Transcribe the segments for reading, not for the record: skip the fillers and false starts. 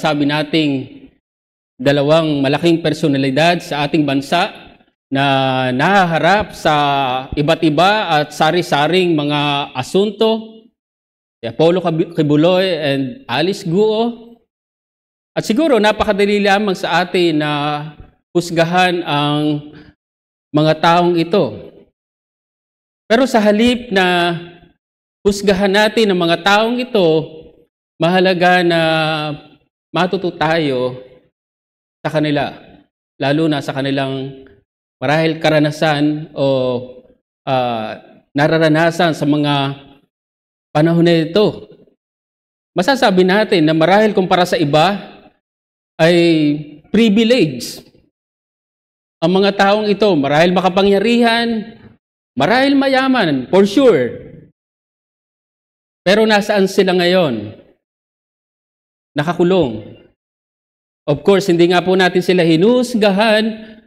sabi nating dalawang malaking personalidad sa ating bansa na nahaharap sa iba't iba at sari-saring mga asunto, si Apollo Kibuloy and Alice Guo. At siguro napakadali lamang sa atin na husgahan ang mga taong ito. Pero sa halip na husgahan natin ang mga taong ito, mahalaga na matuto tayo sa kanila, lalo na sa kanilang marahil karanasan o nararanasan sa mga panahon na ito. Masasabi natin na marahil kumpara sa iba ay privilege ang mga taong ito, marahil makapangyarihan, marahil mayaman, for sure. Pero nasaan sila ngayon? Nakakulong. Of course, hindi nga po natin sila hinusgahan,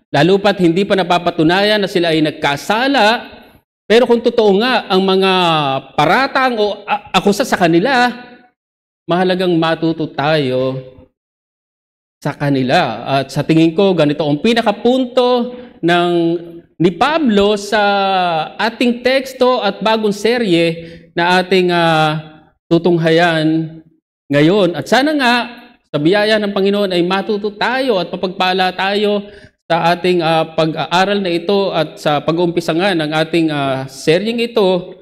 lalo pat hindi pa napapatunayan na sila ay nagkasala. Pero kung totoo nga ang mga paratang o akusa sa kanila, mahalagang matuto tayo sa kanila. At sa tingin ko, ganito ang pinakapunto ni Pablo sa ating teksto at bagong serye na ating tutunghayan ngayon. At sana nga, sa biyaya ng Panginoon ay matuto tayo at mapagpala tayo sa ating pag-aaral na ito at sa pag-uumpisa nga ng ating seryeng ito.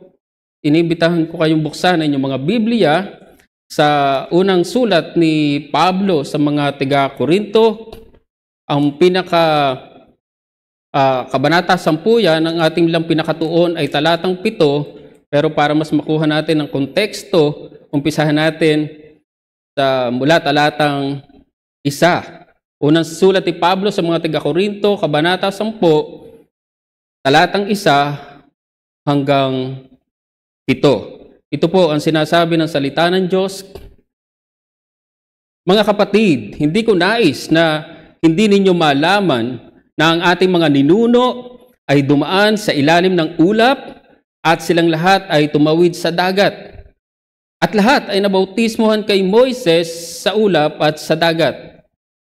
Inibitahan ko kayong buksan ang inyong mga Biblia sa unang sulat ni Pablo sa mga taga-Korinto. Ang kabanata 10 yan, ang ating lang pinakatuon ay talatang 7. Pero para mas makuha natin ang konteksto, umpisahan natin mula talatang 1. Unang sulat ni Pablo sa mga taga-Korinto, kabanata 10, talatang 1 hanggang 7. Ito po ang sinasabi ng salita ng Diyos. Mga kapatid, hindi ko nais na hindi ninyo malaman na ang ating mga ninuno ay dumaan sa ilalim ng ulap at silang lahat ay tumawid sa dagat. At lahat ay nabautismohan kay Moises sa ulap at sa dagat.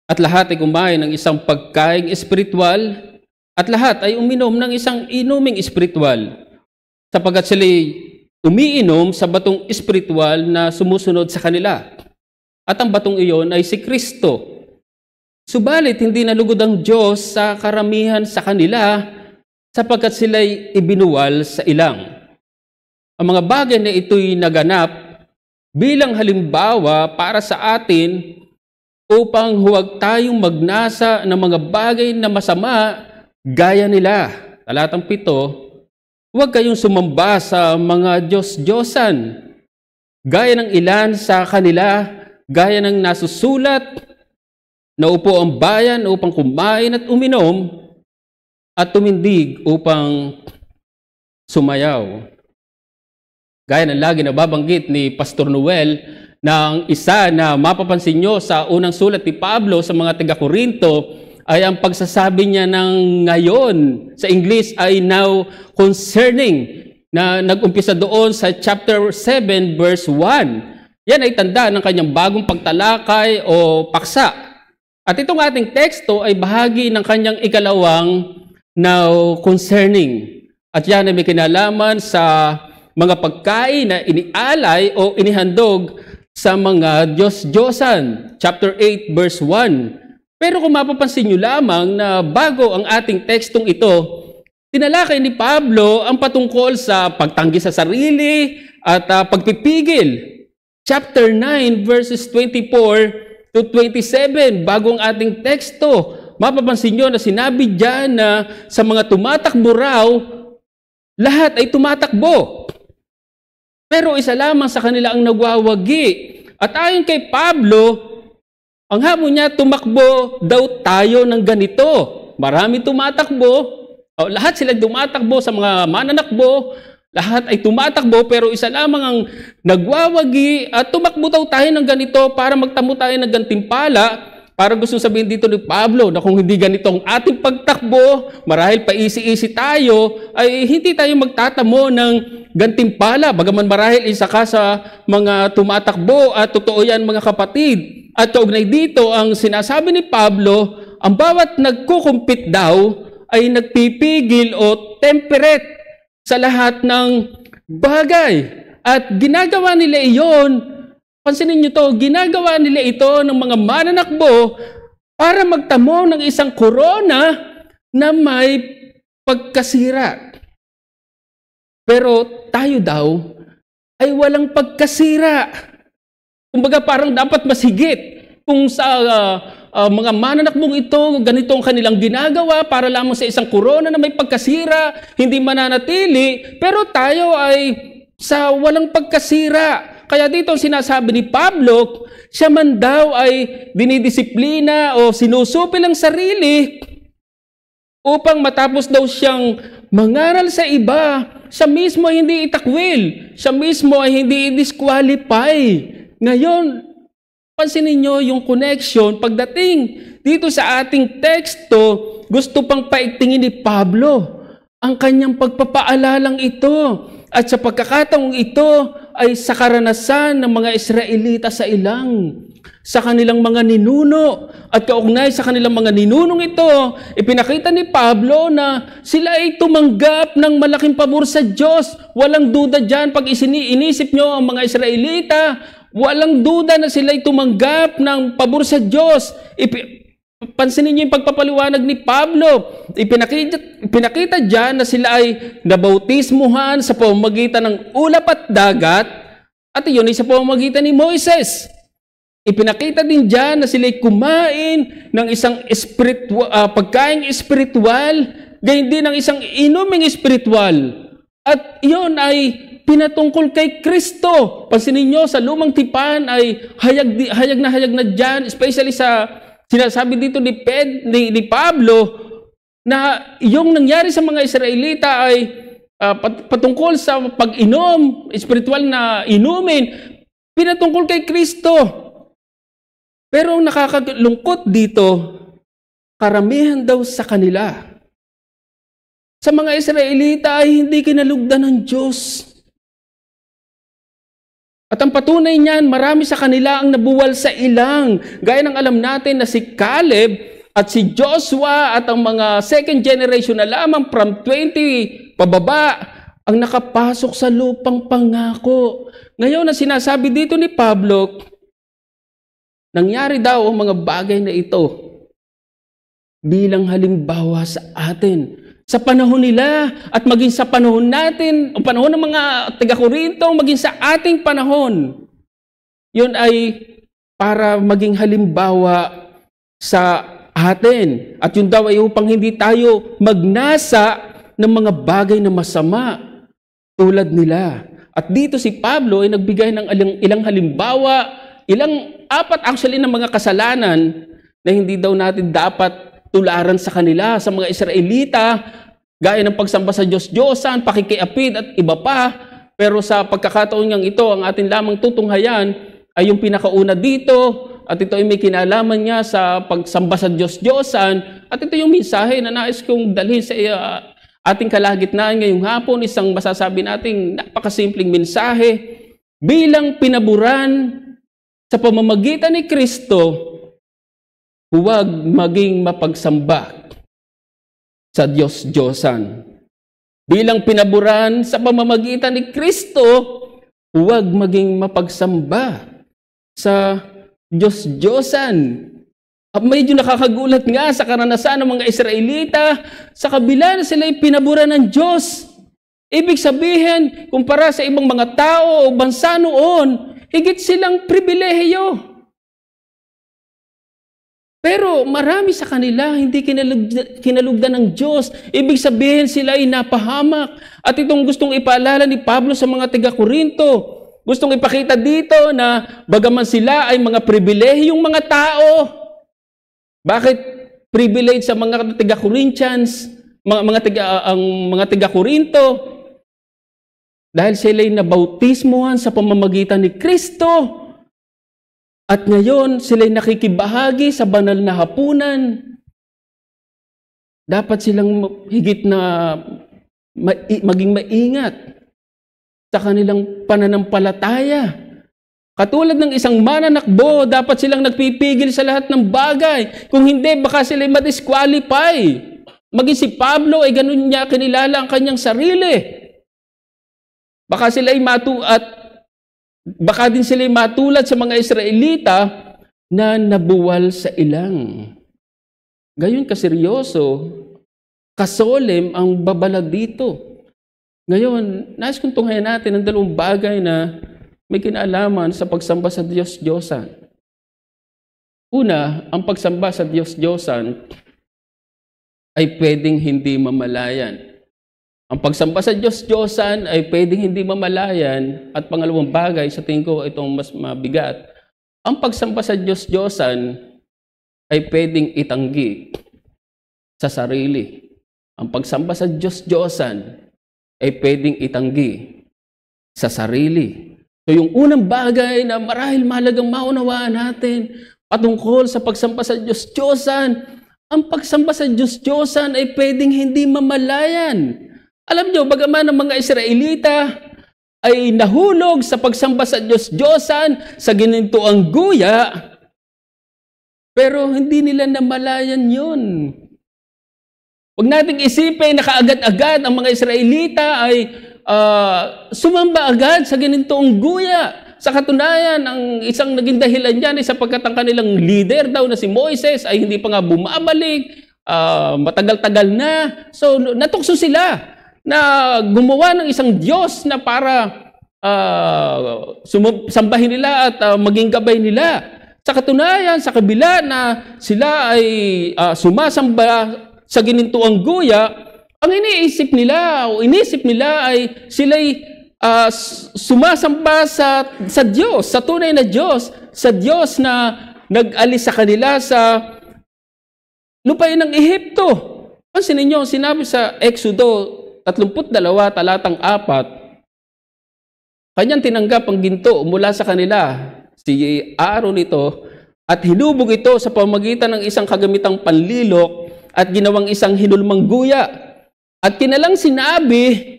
At lahat ay kumain ng isang pagkaing espiritual, at lahat ay uminom ng isang inuming espiritual, sapagkat sila umiinom sa batong espiritual na sumusunod sa kanila. At ang batong iyon ay si Kristo. Subalit hindi nalugod ang Diyos sa karamihan sa kanila, sapagkat sila'y ibinuwal sa ilang. Ang mga bagay na ito'y naganap bilang halimbawa para sa atin upang huwag tayong magnasa ng mga bagay na masama gaya nila. Talatang 7, huwag kayong sumamba sa mga Diyos-Diyosan, gaya ng ilan sa kanila, gaya ng nasusulat, naupo ang bayan upang kumain at uminom, at tumindig upang sumayaw. Gaya ng lagi na babanggit ni Pastor Noel, na ang isa na mapapansin nyo sa unang sulat ni Pablo sa mga taga-Korinto ay ang pagsasabi niya ng ngayon, sa English ay now concerning, na nag-umpisa doon sa chapter 7 verse 1. Yan ay tanda ng kanyang bagong pagtalakay o paksa. At itong ating teksto ay bahagi ng kanyang ikalawang now concerning. At yan ay may kinalaman sa mga pagkain na inialay o inihandog sa mga Diyos-Diyosan, chapter 8, verse 1. Pero kung mapapansin nyo lamang na bago ang ating tekstong ito, tinalakay ni Pablo ang patungkol sa pagtanggi sa sarili at pagpipigil. Chapter 9, verses 24 to 27, bago ang ating teksto, mapapansin nyo na sinabi dyan na sa mga tumatakbo raw, lahat ay tumatakbo. Pero isa lamang sa kanila ang nagwawagi. At ayon kay Pablo, ang hamon niya, tumakbo daw tayo ng ganito. Marami tumatakbo. Lahat sila tumatakbo sa mga mananakbo. Lahat ay tumatakbo, pero isa lamang ang nagwawagi at tumakbo daw tayo ng ganito para magtamo tayo ng gantimpala. Para gusto sabihin dito ni Pablo na kung hindi ganitong ating pagtakbo, marahil paisi-isi tayo, ay hindi tayo magtatamo ng gantimpala. Bagaman marahil isa ka sa mga tumatakbo at totoo yan mga kapatid. At kaugnay dito, ang sinasabi ni Pablo, ang bawat nagkukumpit daw ay nagpipigil o temperate sa lahat ng bagay. At ginagawa nila iyon, pansinin nyo to, ginagawa nila ito ng mga mananakbo para magtamo ng isang korona na may pagkasira. Pero tayo daw ay walang pagkasira. Kumbaga parang dapat mas higit kung sa mga mananakbong ito, ganito ang kanilang ginagawa para lamang sa isang korona na may pagkasira, hindi mananatili, pero tayo ay sa walang pagkasira. Kaya dito ang sinasabi ni Pablo, siya man daw ay dinidisiplina o sinusupil ang sarili upang matapos daw siyang mangaral sa iba, siya mismo ay hindi itakwil, siya mismo ay hindi i-disqualify. Ngayon, pansinin nyo yung connection. Pagdating dito sa ating teksto, gusto pang paigtingin ni Pablo ang kanyang pagpapaalalang ito. At sa pagkakataong ito ay sa karanasan ng mga Israelita sa ilang, sa kanilang mga ninuno. At kaugnay sa kanilang mga ninunong ito, ipinakita ni Pablo na sila ay tumanggap ng malaking pabor sa Diyos. Walang duda dyan pag inisip nyo ang mga Israelita. Walang duda na sila'y tumanggap ng pabor sa Diyos. Pansinin niyo yung pagpapaliwanag ni Pablo. Ipinakita dyan na sila ay nabautismuhan sa pamamagitan ng ulap at dagat, at iyon ay sa pamamagitan ni Moises. Ipinakita din dyan na sila'y kumain ng isang pagkaing espiritual, gayon din ng isang inuming espiritual. At iyon ay pinatungkol kay Kristo. Pansinin nyo, sa lumang tipan ay hayag na dyan, especially sa sinasabi dito ni Pablo, na yung nangyari sa mga Israelita ay patungkol sa pag-inom, espiritual na inumin, pinatungkol kay Kristo. Pero ang nakakalungkot dito, karamihan daw sa kanila, sa mga Israelita ay hindi kinalugdan ng Diyos. At ang patunay niyan, marami sa kanila ang nabuwal sa ilang. Gaya ng alam natin na si Caleb at si Joshua at ang mga second generation na lamang from 20 pababa ang nakapasok sa lupang pangako. Ngayon, ang sinasabi dito ni Pablo, nangyari daw ang mga bagay na ito bilang halimbawa sa atin. Sa panahon nila at maging sa panahon natin, o panahon ng mga taga-Korinto, maging sa ating panahon. Yun ay para maging halimbawa sa atin. At yun daw ay upang hindi tayo magnasa ng mga bagay na masama tulad nila. At dito si Pablo ay nagbigay ng ilang halimbawa, apat actually ng mga kasalanan na hindi daw natin dapat tularan sa kanila, sa mga Israelita, gaya ng pagsamba sa Diyos-Diyosan, pakikiapid at iba pa. Pero sa pagkakataon niyang ito, ang atin lamang tutunghayan ay yung pinakauna dito, at ito ay may kinalaman niya sa pagsamba sa Diyos-Diyosan, at ito yung mensahe na nais kong dalhin sa ating kalagitnaan ngayong hapon, isang masasabi nating napakasimpleng mensahe, bilang pinaburan sa pamamagitan ni Kristo, huwag maging mapagsamba sa Diyos-Diyosan. Bilang pinaburan sa pamamagitan ni Kristo, huwag maging mapagsamba sa Diyos-Diyosan. At medyo nakakagulat nga sa karanasan ng mga Israelita, sa kabila na sila'y pinaburan ng Diyos. Ibig sabihin, kumpara sa ibang mga tao o bansa noon, higit silang pribilehiyo. Pero marami sa kanila hindi kinalugdan ng Diyos. Ibig sabihin sila ay napahamak. At itong gustong ipaalala ni Pablo sa mga taga-Korinto, gustong ipakita dito na bagaman sila ay mga pribilehiyong mga tao. Bakit privilege sa mga taga-Corinthians, mga taga-Korinto? Dahil sila ay nabautismuhan sa pamamagitan ni Kristo. At ngayon, sila'y nakikibahagi sa banal na hapunan. Dapat silang higit na maging maingat sa kanilang pananampalataya. Katulad ng isang mananakbo, dapat silang nagpipigil sa lahat ng bagay. Kung hindi, baka sila ma-disqualify. Maging si Pablo ay ganun niya kinilala ang kanyang sarili. Baka din sila matulad sa mga Israelita na nabuwal sa ilang. Gayon kaseryoso, kasolemn ang babala dito. Ngayon, nais kong tunghayan natin ang dalawang bagay na may kinalaman sa pagsamba sa Diyos-Diyosan. Una, ang pagsamba sa Diyos-Diyosan ay pwedeng hindi mamalayan. Ang pagsamba sa Diyos-Diyosan ay pwedeng hindi mamalayan. At pangalawang bagay, sa tingin ko itong mas mabigat, ang pagsamba sa Diyos-Diyosan ay pwedeng itanggi sa sarili. Ang pagsamba sa Diyos-Diyosan ay pwedeng itanggi sa sarili. So yung unang bagay na marahil mahalagang maunawaan natin patungkol sa pagsamba sa Diyos-Diyosan, ang pagsamba sa Diyos-Diyosan ay pwedeng hindi mamalayan. Alam nyo, bagaman ang mga Israelita ay nahulog sa pagsamba sa Diyos-Diyosan sa ginintuang guya, pero hindi nila namalayan yun. Huwag nating isipin na kaagad-agad ang mga Israelita ay sumamba agad sa ginintuang guya. Sa katunayan, ang isang naging dahilan niyan ay sapagkat ang kanilang leader daw na si Moises ay hindi pa nga bumabalik, matagal-tagal na. So natukso sila na gumawa ng isang Diyos na para sambahin nila at maging gabay nila. Sa katunayan, sa kabila na sila ay sumasamba sa ginintuang guya, ang inisip nila ay sila'y sumasamba sa Diyos, sa tunay na Diyos, sa Diyos na nag-alis sa kanila sa lupain ng Ehipto. Pansin ninyo, sinabi sa Exodo 32, talatang 4, kanyang tinanggap ang ginto mula sa kanila, si Aaron ito, at hinubog ito sa pamamagitan ng isang kagamitang panlilok at ginawang isang hinulmang guya. At kinalang sinabi,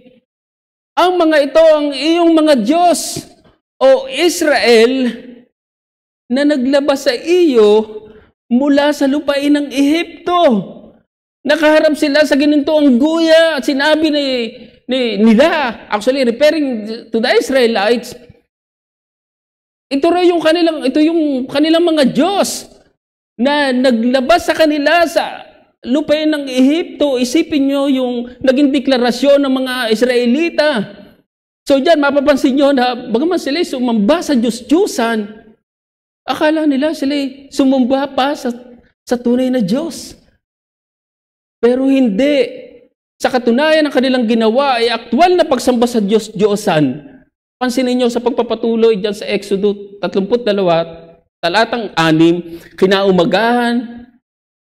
ang mga ito ang iyong mga Diyos, o Israel, na naglabas sa iyo mula sa lupain ng Ehipto. Nakaharap sila sa ginintuang guya at sinabi nila, actually referring to the Israelites, ito yung kanilang mga Diyos na naglabas sa kanila sa lupain ng Ehipto. Isipin nyo yung naging deklarasyon ng mga Israelita. So dyan, mapapansin nyo na bagaman sila sumamba sa Diyos-Diyosan, akala nila sila sumamba pa sa tunay na Diyos. Pero hindi. Sa katunayan, ang kanilang ginawa ay aktwal na pagsamba sa Diyos-Diyosan. Pansinin nyo sa pagpapatuloy dyan sa Exodo 32, talatang 6, kinaumagahan,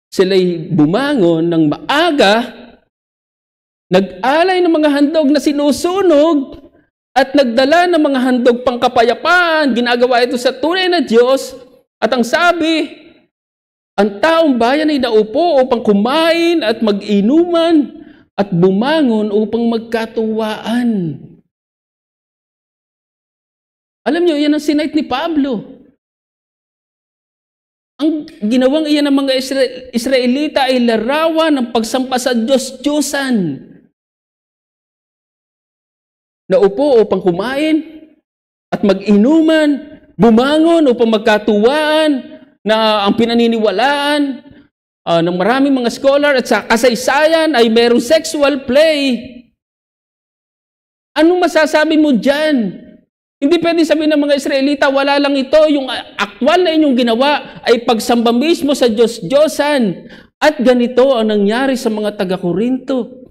sila'y bumangon ng maaga, nag-alay ng mga handog na sinusunog, at nagdala ng mga handog pangkapayapaan. Ginagawa ito sa tunay na Diyos. At ang sabi, ang taong bayan ay naupo upang kumain at mag-inuman at bumangon upang magkatuwaan. Alam nyo, yan ang sinight ni Pablo. Ang ginawang iyan ng mga Israelita ay larawan ng pagsampa sa Diyos-Diyosan. Naupo upang kumain at mag-inuman, bumangon upang magkatuwaan, na ang pinaniniwalaan ng maraming mga scholar at sa kasaysayan ay mayroong sexual play. Anong masasabi mo dyan? Hindi pwede sabihin ng mga Israelita, wala lang ito, yung aktwal na inyong ginawa ay pagsamba mismo sa Diyos-Diyosan. At ganito ang nangyari sa mga taga-Korinto.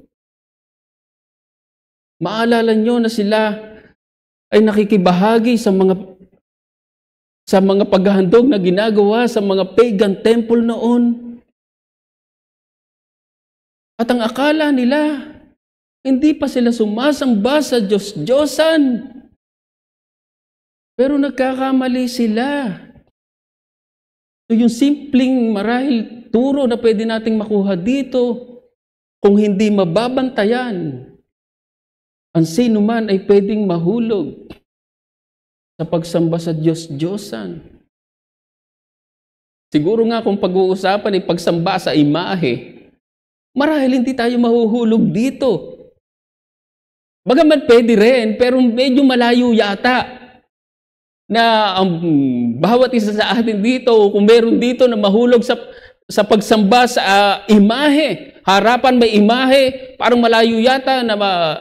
Maalala nyo na sila ay nakikibahagi sa mga paghahandog na ginagawa sa mga pagan temple noon. At ang akala nila, hindi pa sila sumasamba sa Diyos-Diyosan. Pero nagkakamali sila. So yung simpleng marahil turo na pwede nating makuha dito, kung hindi mababantayan, ang sino man ay pwedeng mahulog. sa pagsamba sa Diyos-Diyosan. Siguro nga kung pag-uusapan ay pagsamba sa imahe, marahil hindi tayo mahuhulog dito. Bagaman pwede rin, pero medyo malayo yata na ang bawat isa sa atin dito, kung meron dito na mahulog sa pagsamba sa imahe, harapan may imahe, parang malayo yata na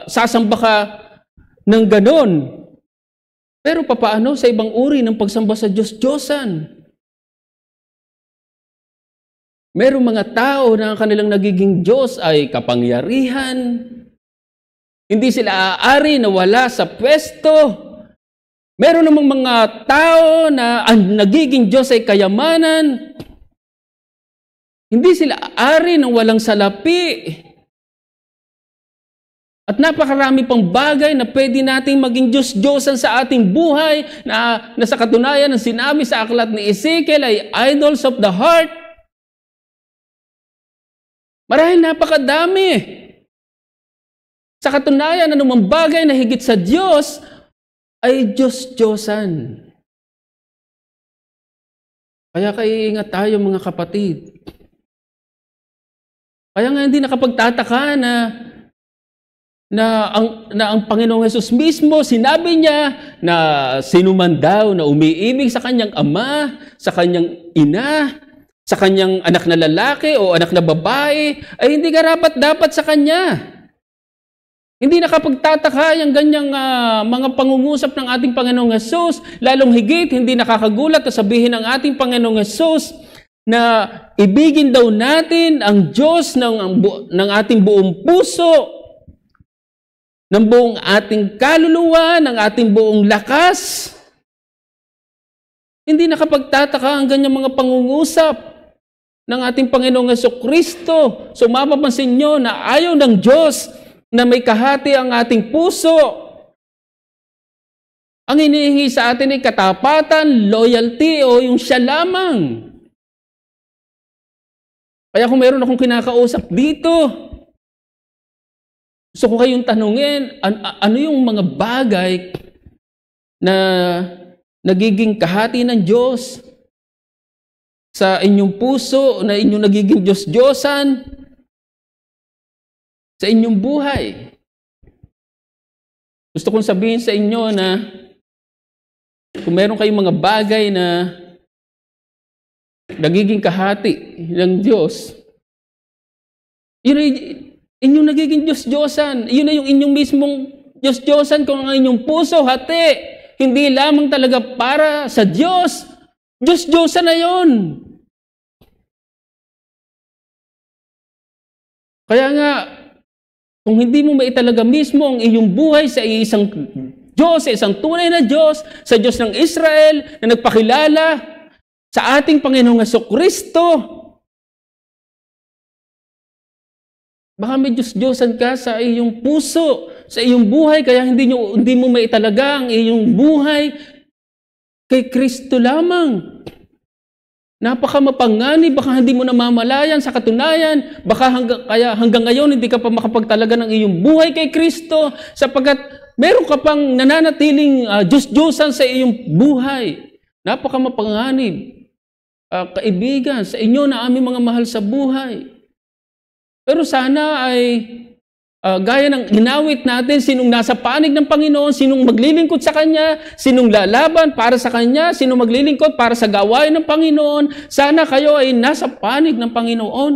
sasamba ka ng ganon. Pero papaano sa ibang uri ng pagsamba sa Diyos-Diyosan? Merong mga tao na ang kanilang nagiging Diyos ay kapangyarihan. Hindi sila aari na wala sa pwesto. Meron namang mga tao na ang nagiging Diyos ay kayamanan. Hindi sila aari ng walang salapi. At napakarami pang bagay na pwede nating maging Diyos-Diyosan sa ating buhay na sa katunayan ng sinabi sa aklat ni Ezekiel ay idols of the heart. Marahil napakadami. Sa katunayan, anumang bagay na higit sa Diyos ay Diyos-Diyosan. Kaya ingat tayo mga kapatid. Kaya nga hindi nakapagtataka na ang Panginoong Hesus mismo, sinabi niya na sino man daw na umiibig sa kanyang ama, sa kanyang ina, sa kanyang anak na lalaki o anak na babae, ay hindi karapat-dapat sa kanya. Hindi nakapagtataka yung ganyang mga pangungusap ng ating Panginoong Hesus. Lalong higit, hindi nakakagulat na sabihin ng ating Panginoong Hesus na ibigin daw natin ang Diyos ng ating buong puso, ng buong ating kaluluwa, ng ating buong lakas. Hindi nakapagtataka ang ganyang mga pangungusap ng ating Panginoong Jesucristo. So mapapansin nyo na ayaw ng Diyos na may kahati ang ating puso. Ang hinihingi sa atin ay katapatan, loyalty, o yung siya lamang. Kaya kung meron akong kinakausap dito, gusto ko kayong tanungin, ano yung mga bagay na nagiging kahati ng Diyos sa inyong puso, na inyong nagiging Diyos-Diyosan sa inyong buhay? Gusto kong sabihin sa inyo na kung meron kayong mga bagay na nagiging kahati ng Diyos, yun ay inyong nagiging Diyos-Diyosan. Yun na yung inyong mismong Diyos-Diyosan kung ang inyong puso hati. Hindi lamang talaga para sa Diyos. Diyos-Diyosan na yun. Kaya nga, kung hindi mo maitalaga mismo ang iyong buhay sa isang Diyos, sa isang tunay na Diyos, sa Diyos ng Israel na nagpakilala sa ating Panginoong Jesucristo, baka may Diyos-Diyosan ka sa iyong puso, sa iyong buhay, kaya hindi mo maitalaga ang iyong buhay kay Kristo lamang. Napaka mapanganib, baka hindi mo namamalayan sa katunayan, baka hanggang ngayon hindi ka pa makapagtalaga ng iyong buhay kay Kristo, sapagkat meron ka pang nananatiling Diyos-Diyosan sa iyong buhay. Napaka mapanganib, kaibigan, sa inyo na aming mga mahal sa buhay. Pero sana ay gaya ng ginawit natin, sinong nasa panig ng Panginoon, sinong maglilingkod sa Kanya, sinong lalaban para sa Kanya, sinong maglilingkod para sa gawain ng Panginoon, sana kayo ay nasa panig ng Panginoon.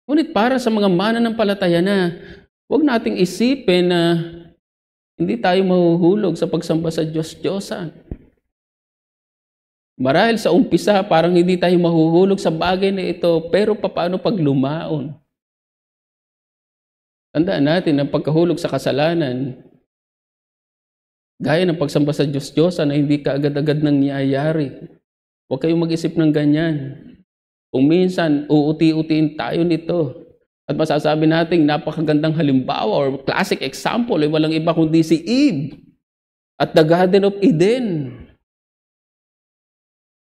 Ngunit para sa mga mananampalataya na, huwag nating isipin na hindi tayo mahuhulog sa pagsamba sa Diyos-Diyosan. Marahil sa umpisa, parang hindi tayo mahuhulog sa bagay na ito, pero paano pag lumaon? Tandaan natin ang pagkahulog sa kasalanan, gaya ng pagsamba sa Diyos-Diyosan na hindi ka agad-agad nangyayari. Huwag kayong mag-isip ng ganyan. Kung minsan, uuti-utiin tayo nito. At masasabi natin, napakagandang halimbawa or classic example ay walang iba kundi si Eve at the Garden of Eden.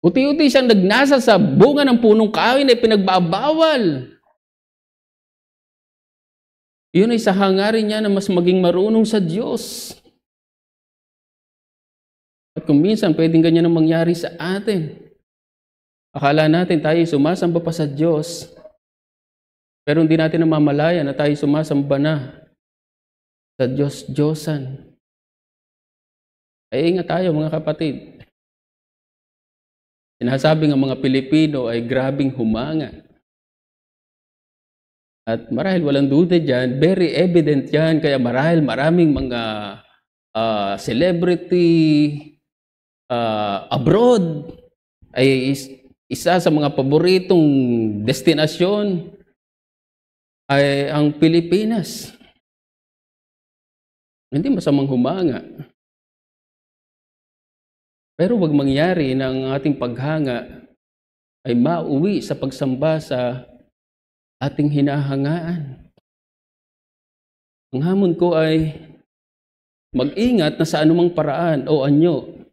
Uti-uti siyang nagnasa sa bunga ng punong kahoy na pinagbabawal. Yun ay sa hangarin niya na mas maging marunong sa Diyos. At kung minsan pwedeng ganyan ang mangyari sa atin. Akala natin tayo sumasamba pa sa Diyos, pero hindi natin namamalayan na tayo sumasamba na sa Diyos-Diyosan. Ay ingat tayo mga kapatid. Sinasabi ng mga Pilipino ay grabing humanga. At marahil walang duda dyan, very evident yan, kaya marahil maraming mga celebrity abroad ay isa sa mga paboritong destinasyon ay ang Pilipinas. Hindi masamang humanga. Pero wag mangyari na ang ating paghanga ay mauwi sa pagsamba sa ating hinahangaan. Ang hamon ko ay mag-ingat na sa anumang paraan o anyo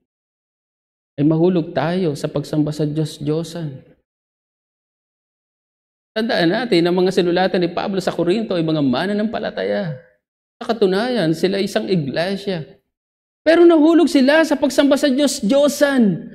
ay mahulog tayo sa pagsamba sa Diyos-Diyosan. Tandaan natin ang mga sinulatan ni Pablo sa Corinto ay mga mananampalataya. Sa katunayan, sila isang iglesia. Pero nahulog sila sa pagsamba sa Diyos-Diyosan.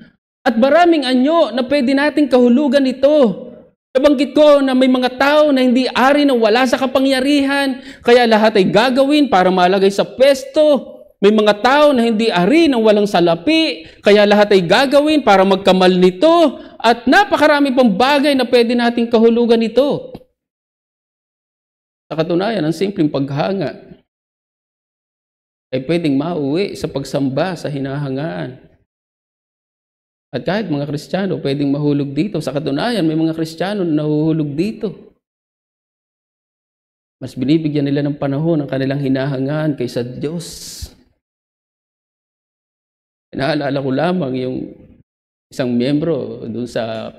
At maraming anyo na pwede nating kahulugan ito. Nabanggit ko na may mga tao na hindi ari na wala sa kapangyarihan, kaya lahat ay gagawin para malagay sa pwesto. May mga tao na hindi ari ng walang salapi, kaya lahat ay gagawin para magkamal nito. At napakarami pang bagay na pwede nating kahulugan ito. Sa katunayan, ang simpleng paghanga ay pwedeng mauwi sa pagsamba sa hinahangaan. At kahit mga Kristiyano, pwedeng mahulog dito. Sa katunayan, may mga Kristiyano na nahuhulog dito. Mas binibigyan nila ng panahon ang kanilang hinahangaan kaysa Diyos. Naalala ko lamang yung isang miyembro doon sa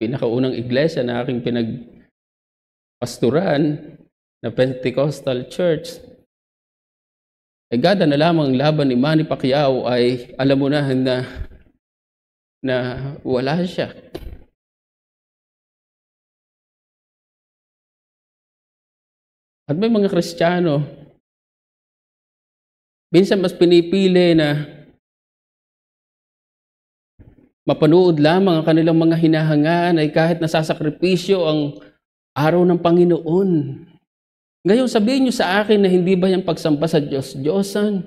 pinakaunang iglesia na aking pinagpasturan na Pentecostal Church. Ay gada na lamang laban ni Manny Pacquiao ay alam mo na wala siya. At may mga Kristiyano, minsan mas pinipili na mapanood lamang ang kanilang mga hinahangaan ay kahit nasasakripisyo ang araw ng Panginoon. Ngayon, sabihin niyo sa akin na hindi ba yung pagsamba sa Diyos-Diyosan?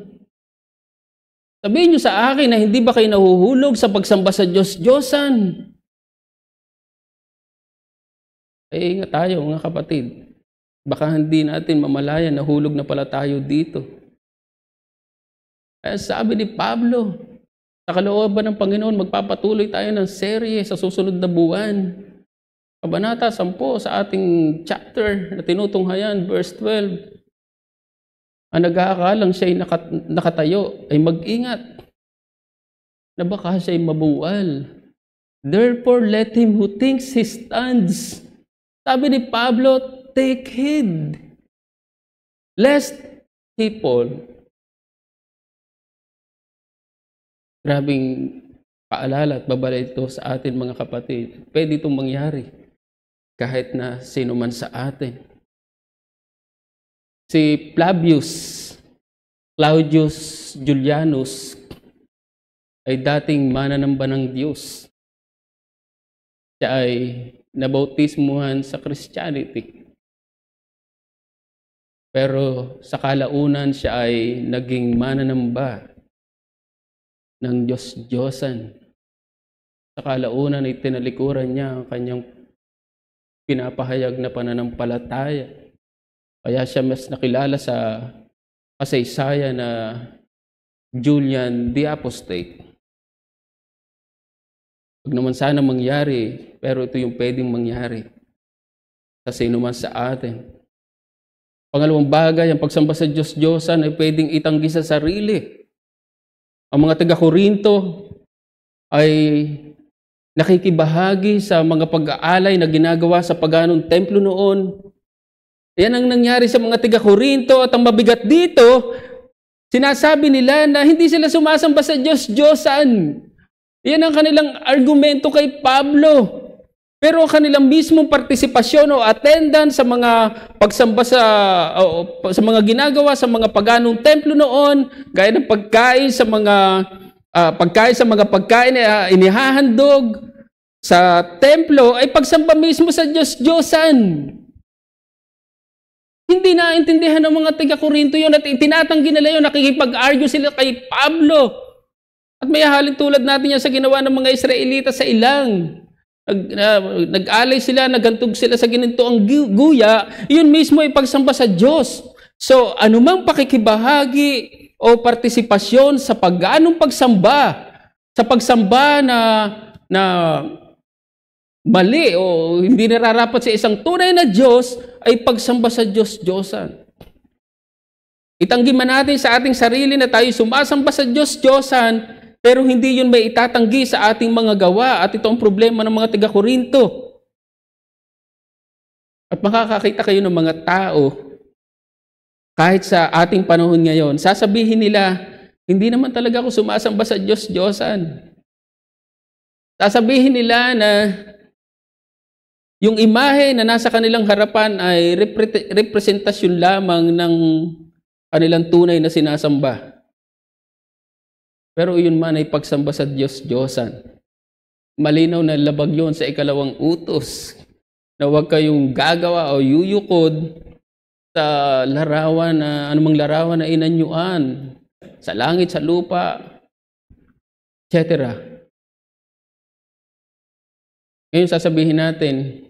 Sabihin niyo sa akin na hindi ba kayo nahuhulog sa pagsamba sa Diyos-Diyosan? Eh, ingat tayo mga kapatid. Baka hindi natin mamalayan, nahulog na pala tayo dito. Kaya sabi ni Pablo, sa kalooban ng Panginoon, magpapatuloy tayo ng serye sa susunod na buwan. Kabanata 10 sa ating chapter na tinutunghayan, verse 12. Ang nag-aakalang siya'y nakatayo ay mag-ingat na baka siya'y mabuwal. Therefore, let him who thinks he stands. Sabi ni Pablo, take heed, lest he fall. Grabing paalala at babala ito sa atin mga kapatid. Pwede itong mangyari kahit na sino man sa atin. Si Claudius Julianus ay dating mananamba ng Diyos. Siya ay nabautismuhan sa Christianity. Pero sa kalaunan siya ay naging mananamba ng Diyos-Diyosan. Sa kalaunan ay tinalikuran niya ang kanyang pinapahayag na pananampalataya. Kaya siya mas nakilala sa kasaysayan na Julian the Apostate. Huwag naman sana mangyari, pero ito yung pwedeng mangyari sa sino man sa atin. Pangalawang bagay, ang pagsamba sa Diyos-Diyosan ay pwedeng itanggi sa sarili. Ang mga taga-Korinto ay nakikibahagi sa mga pag-aalay na ginagawa sa paganong templo noon. Yan ang nangyari sa mga taga-Korinto at ang mabigat dito, sinasabi nila na hindi sila sumasamba sa Diyos-Diyosan. Yan ang kanilang argumento kay Pablo. Pero ang kanilang mismong partisipasyon o attendance sa mga pagsamba sa mga ginagawa sa mga paganong templo noon, gaya ng pagkain sa mga pagkain na inihahandog sa templo, ay pagsamba mismo sa Diyos-Diyosan. Hindi naintindihan ng mga taga-Korinto yun at tinatanggi nila yun, nakikipag-argue sila kay Pablo. At may halin tulad natin yan sa ginawa ng mga Israelita sa ilang. Nag-alay sila, nagantog sila sa ginintoang guya, yun mismo ay pagsamba sa Diyos. So, anumang pakikibahagi o partisipasyon sa paganong pagsamba, sa pagsamba na mali o hindi nararapat sa isang tunay na Diyos, ay pagsamba sa Diyos-Diyosan. Itanggi man natin sa ating sarili na tayo sumasamba sa Diyos-Diyosan, pero hindi yun may itatanggi sa ating mga gawa. At ito ang problema ng mga taga-Korinto. At makakakita kayo ng mga tao, kahit sa ating panahon ngayon, sasabihin nila, hindi naman talaga ako sumasamba sa Diyos-Diyosan. Sasabihin nila na yung imahe na nasa kanilang harapan ay representasyon lamang ng kanilang tunay na sinasamba. Pero iyon man ay pagsamba sa Diyos-Diyosan. Malinaw na labag yon sa 2 utos na huwag kayong gagawa o yuyukod sa larawan na anumang larawan na inanyuan sa langit, sa lupa, etc. Ngayon sasabihin natin,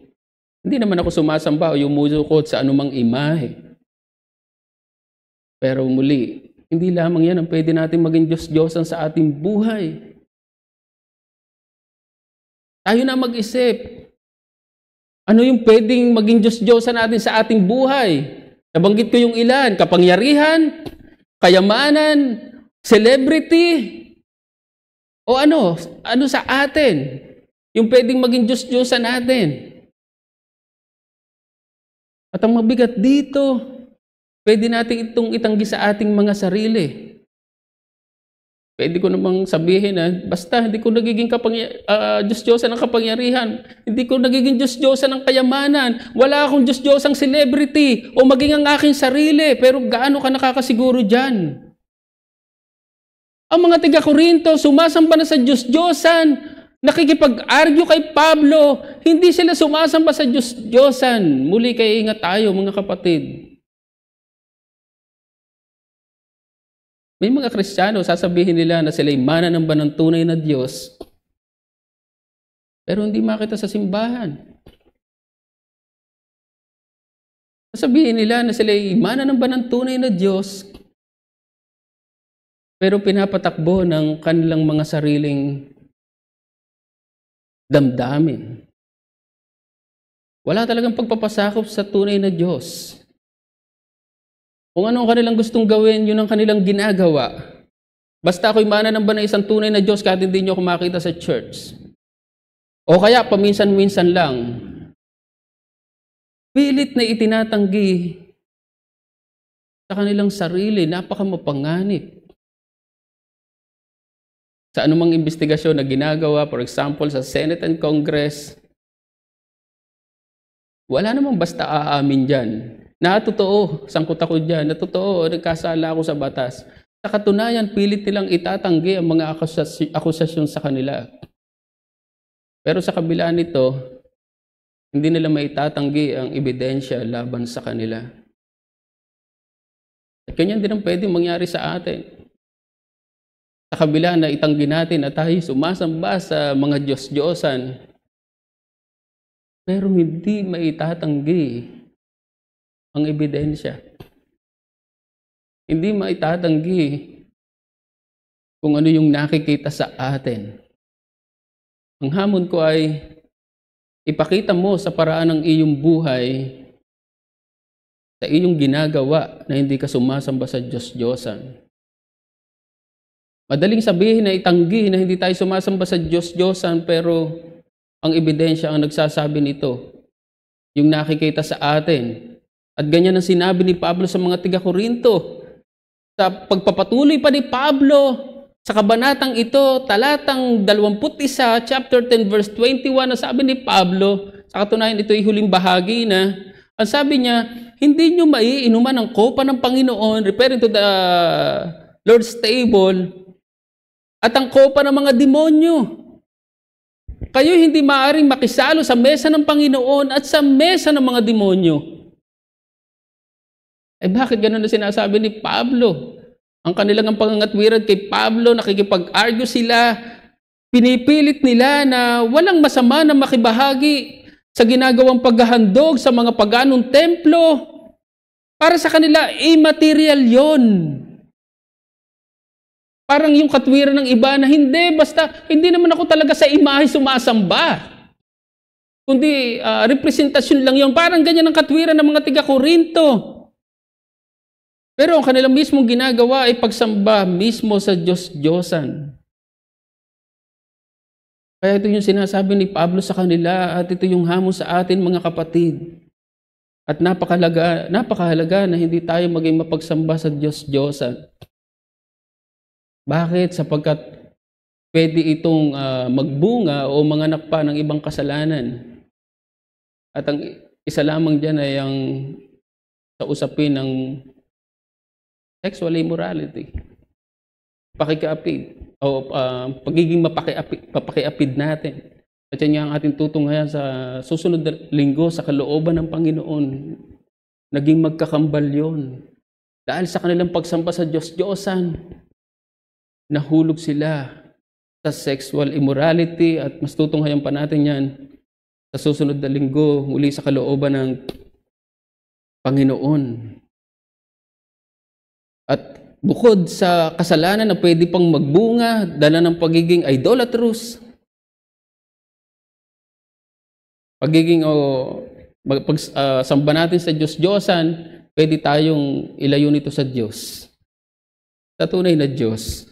hindi naman ako sumasamba o yumuyukod sa anumang imahe. Pero muli, hindi lamang yan ang pwede natin maging Diyos-Diyosan sa ating buhay. Tayo na mag-isip. Ano yung pwedeng maging Diyos-Diyosan natin sa ating buhay? Nabanggit ko yung ilan, kapangyarihan, kayamanan, celebrity, o ano sa atin? Yung pwedeng maging Diyos-Diyosan natin. At ang mabigat dito, pwede natin itong itanggi sa ating mga sarili. Pwede ko namang sabihin na basta hindi ko nagiging Diyos-Diyosan ng kapangyarihan, hindi ko nagiging Diyos-Diyosan ng kayamanan, wala akong Diyos-Diyosang celebrity o maging ang aking sarili, pero gaano ka nakakasiguro dyan? Ang mga taga-Korinto, sumasamba na sa Diyos-Diyosan, nakikipag-argue kay Pablo, hindi sila sumasamba sa Diyos-Diyosan. Muli kayo ingat tayo mga kapatid. May mga Kristiyano, sasabihin nila na sila'y mananamba ng tunay na Diyos, pero hindi makita sa simbahan. Sasabihin nila na sila'y mananamba ng tunay na Diyos, pero pinapatakbo ng kanilang mga sariling damdamin. Wala talagang pagpapasakop sa tunay na Diyos. Kung ano ang kanilang gustong gawin, yun ang kanilang ginagawa. Basta ako'y mananamba ng isang tunay na Diyos kahit hindi nyo ako makita sa church. O kaya paminsan-minsan lang. Pilit na itinatanggi sa kanilang sarili, napakamapanganib. Sa anumang investigasyon na ginagawa, for example, sa Senate and Congress, wala namang basta aamin dyan. Na totoo, sangkot ako dyan, na totoo, nagkasala ako sa batas. Sa katunayan, pilit nilang itatanggi ang mga akusasyon sa kanila. Pero sa kabila nito, hindi nila maitatanggi ang ebidensya laban sa kanila. At ganyan din ang pwedeng mangyari sa atin. Sa kabila na itanggi natin na tayo sumasamba sa mga Diyos-Diyosan, pero hindi maitatanggi ang ebidensya. Hindi maitatanggi kung ano yung nakikita sa atin. Ang hamon ko ay ipakita mo sa paraan ng iyong buhay, sa iyong ginagawa na hindi ka sumasamba sa Diyos-Diyosan. Madaling sabihin na itanggi na hindi tayo sumasamba sa Diyos-Diyosan, pero ang ebidensya ang nagsasabi nito, yung nakikita sa atin. At ganyan ang sinabi ni Pablo sa mga taga-Korinto. Sa pagpapatuloy pa ni Pablo Sa kabanatang ito, talatang 21, chapter 10, verse 21, na sabi ni Pablo, sa katunayan ito ay huling bahagi na, ang sabi niya, hindi nyo maiinuman ang kopa ng Panginoon, referring to the Lord's table, at ang kopa ng mga demonyo. Kayo hindi maaaring makisalo sa mesa ng Panginoon at sa mesa ng mga demonyo. Bakit ganun na sinasabi ni Pablo? Ang kanilang pangangatwiran kay Pablo, nakikipag-argue sila, pinipilit nila na walang masama na makibahagi sa ginagawang paghahandog sa mga paganong templo. Para sa kanila, immaterial yon. Parang yung katwiran ng iba na hindi naman ako talaga sa imahe sumasamba. Kundi representasyon lang yon. Parang ganyan ang katwiran ng mga tiga-Korinto. Pero ang kanilang mismong ginagawa ay pagsamba mismo sa Diyos-Diyosan. Kaya ito yung sinasabi ni Pablo sa kanila at ito yung hamon sa atin mga kapatid. At napakahalaga na hindi tayo maging mapagsamba sa Diyos-Diyosan. Bakit? Sapagkat pwede itong magbunga o manganak pa ng ibang kasalanan. At ang isa lamang dyan ay ang sa usapin ng sexual immorality, pakikiapid, o pagiging mapakiapid natin. At yan nga ang ating tutunghayan sa susunod na linggo sa kalooban ng Panginoon. Naging magkakambal yun. Dahil sa kanilang pagsamba sa Diyos-Diyosan, nahulog sila sa sexual immorality at mas tutunghayan pa natin yan sa susunod na linggo muli sa kalooban ng Panginoon. At bukod sa kasalanan na pwede pang magbunga, dala ng pagiging idolatrous, pagsamba natin sa Diyos-Diyosan, pwede tayong ilayo nito sa Diyos. Sa tunay na Diyos.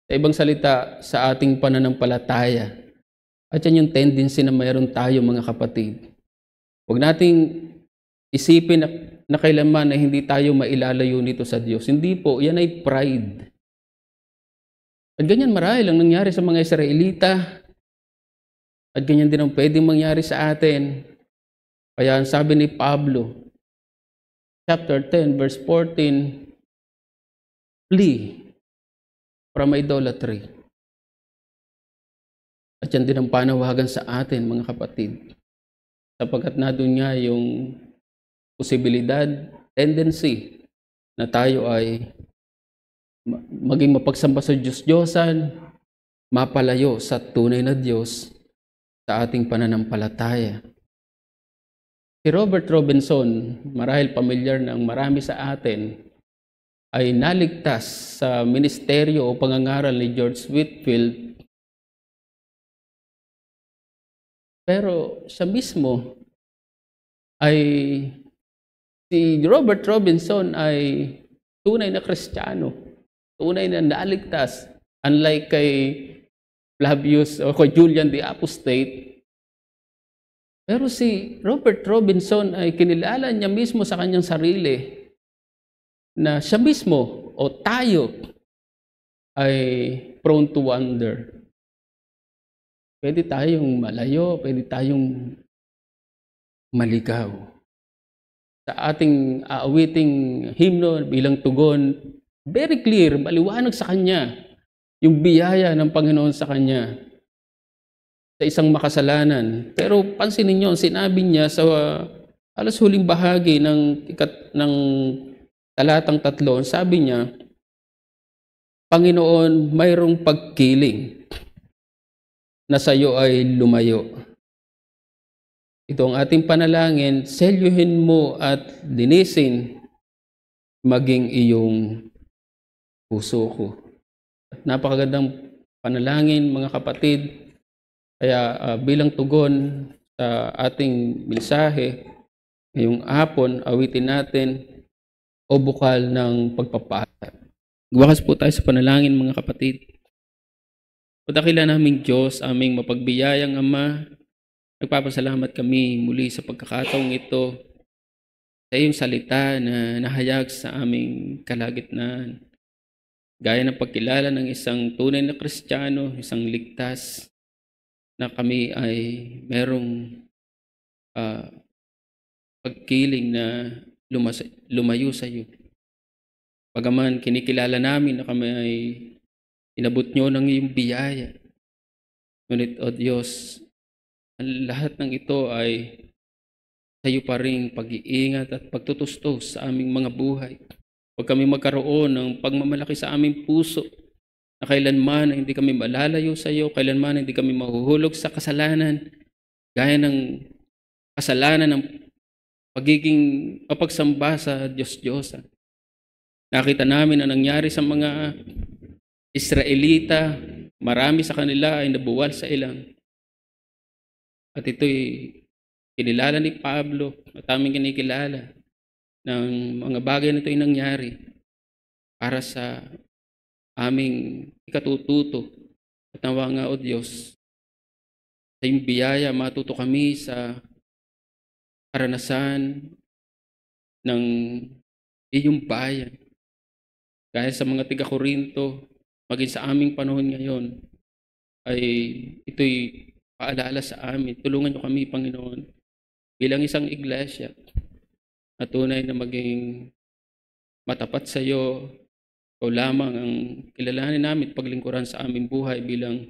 Sa ibang salita, sa ating pananampalataya. At yan yung tendency na mayroon tayo mga kapatid. Huwag nating isipin na kailanman na hindi tayo mailalayo nito sa Diyos. Hindi po, yan ay pride. At ganyan marahil ang nangyari sa mga Israelita. At ganyan din ang pwedeng mangyari sa atin. Kaya ang sabi ni Pablo, chapter 10, verse 14, flee from idolatry. At yan din ang panawagan sa atin, mga kapatid. Sapagkat na doon nga yung posibilidad, tendency na tayo ay maging mapagsamba sa Diyos-Diyosan, mapalayo sa tunay na Diyos sa ating pananampalataya. Si Robert Robinson, marahil pamilyar ng marami sa atin, ay naligtas sa ministeryo o pangangaral ni George Whitefield. Pero siya mismo ay si Robert Robinson ay tunay na Kristiyano, tunay na naligtas, unlike kay Flavius o kay Julian the Apostate. Pero si Robert Robinson ay kinilala niya mismo sa kanyang sarili na siya mismo o tayo ay prone to wander. Pwede tayong malayo, pwede tayong maligaw. Sa ating aawiting himno bilang tugon, very clear, maliwanag sa kanya yung biyaya ng Panginoon sa kanya sa isang makasalanan. Pero pansinin niyo, sinabi niya sa alas huling bahagi ng talatang 3, sabi niya, Panginoon, mayroong pagkiling na sa iyo ay lumayo. Ito ang ating panalangin, selyuhin mo at linisin maging iyong puso ko. At napakagandang panalangin mga kapatid. Kaya bilang tugon sa ating mensahe, ngayong hapon, awitin natin o bukal ng pagpapala. Wakas po tayo sa panalangin mga kapatid. O dakila naming Diyos, aming mapagbiyayang Ama, nagpapasalamat kami muli sa pagkakataong ito sa iyong salita na nahayag sa aming kalagitnaan. gaya ng pagkilala ng isang tunay na Kristiyano, isang ligtas, na kami ay merong pagkiling na lumayo sa iyo. Bagaman kinikilala namin na kami ay inabot nyo ng iyong biyaya. Ngunit, O Diyos, ang lahat ng ito ay sa iyo pa rin pag-iingat at pagtutustos sa aming mga buhay. Huwag kami magkaroon ng pagmamalaki sa aming puso na kailanman hindi kami malalayo sa iyo, kailanman hindi kami mahuhulog sa kasalanan, gaya ng kasalanan ng pagiging papagsamba sa Diyos-Diyosan. Nakita namin ang nangyari sa mga Israelita, marami sa kanila ay nabuwal sa ilang. At ito'y kinilala ni Pablo at aming kinikilala ng mga bagay na ito'y nangyari para sa aming ikatututo. At nawa nga, O Diyos, sa iyong biyaya matuto kami sa karanasan ng iyong bayan. Gaya sa mga tiga-Korinto, maging sa aming panahon ngayon, ay ito'y paalala sa amin. Tulungan niyo kami, Panginoon, bilang isang iglesia, at tunay na maging matapat sa iyo. Ikaw lamang ang kilalanin namin, paglingkuran sa aming buhay bilang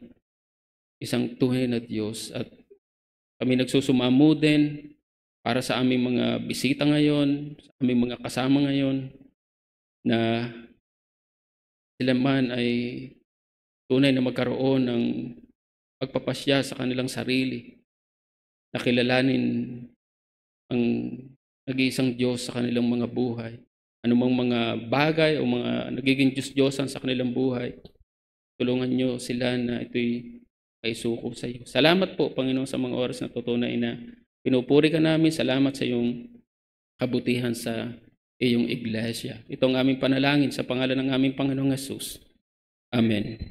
isang tunay na Diyos. At kami nagsusumamo din para sa aming mga bisita ngayon, sa aming mga kasama ngayon, na sila man ay tunay na magkaroon ng pagpapasya sa kanilang sarili, na kilalanin ang nag-iisang Diyos sa kanilang mga buhay. Anumang mga bagay o mga nagiging Diyos-Diyosan sa kanilang buhay, tulungan niyo sila na ito'y kaisuko sa iyo. Salamat po, Panginoon, sa mga oras na tutunay na pinupuri ka namin. Salamat sa iyong kabutihan sa iyong iglesia. Ito ang aming panalangin sa pangalan ng aming Panginoong Hesus. Amen.